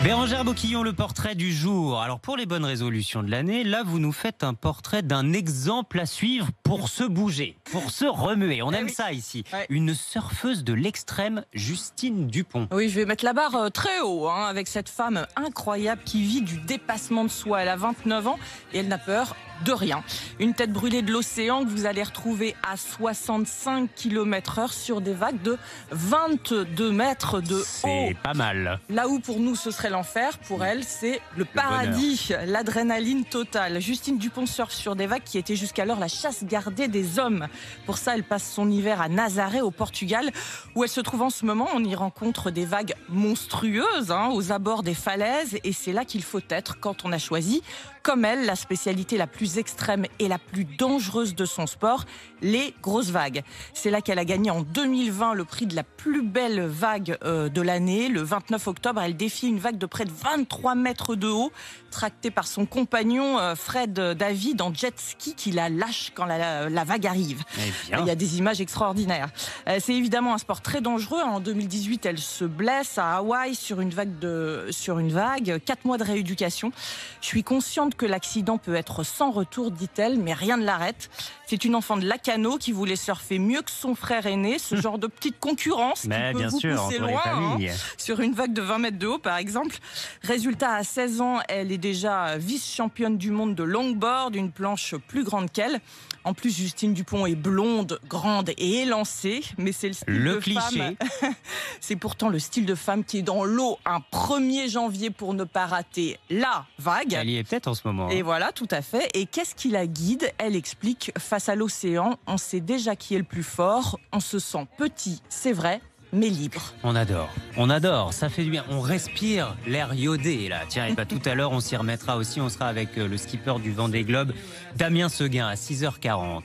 Bérengère Boquillon, le portrait du jour. Alors pour les bonnes résolutions de l'année, là vous nous faites un portrait d'un exemple à suivre pour se bouger, pour se remuer. On aime ça ici. Ouais. Une surfeuse de l'extrême, Justine Dupont. Oui, je vais mettre la barre très haut avec cette femme incroyable qui vit du dépassement de soi. Elle a 29 ans et elle n'a peur de rien. Une tête brûlée de l'océan que vous allez retrouver à 65 km/h sur des vagues de 22 mètres de haut. C'est pas mal. Là où pour nous ce serait l'enfer, pour elle c'est le paradis, l'adrénaline totale. Justine Dupont surfe sur des vagues qui étaient jusqu'alors la chasse gardée des hommes. Pour ça, elle passe son hiver à Nazaré au Portugal, où elle se trouve en ce moment. On y rencontre des vagues monstrueuses aux abords des falaises, et c'est là qu'il faut être quand on a choisi, comme elle, la spécialité la plus extrême et la plus dangereuse de son sport, les grosses vagues. C'est là qu'elle a gagné en 2020 le prix de la plus belle vague de l'année. Le 29 octobre, elle défie une vague de près de 23 mètres de haut, tractée par son compagnon Fred David en jet ski qui la lâche quand la vague arrive. Il y a des images extraordinaires. C'est évidemment un sport très dangereux. En 2018, elle se blesse à Hawaï sur une vague. 4 mois de rééducation. Je suis consciente que l'accident peut être sans retour, dit-elle, mais rien ne l'arrête. C'est une enfant de Lacanau qui voulait surfer mieux que son frère aîné. Ce genre de petite concurrence qui peut vous pousser loin, sur une vague de 20 mètres de haut, par exemple. Résultat, à 16 ans, elle est déjà vice-championne du monde de longboard, une planche plus grande qu'elle. En plus, Justine Dupont est blonde, grande et élancée, mais c'est le style de cliché. Femme. C'est pourtant le style de femme qui est dans l'eau un 1er janvier pour ne pas rater la vague. Elle y est peut-être en ce moment. Et voilà, tout à fait. Et qu'est-ce qui la guide? Elle explique, face à l'océan, on sait déjà qui est le plus fort. On se sent petit, c'est vrai, mais libre. On adore, ça fait du bien. On respire l'air iodé là. Tiens, et tout à l'heure, on s'y remettra aussi. On sera avec le skipper du Vendée Globe, Damien Seguin, à 6h40.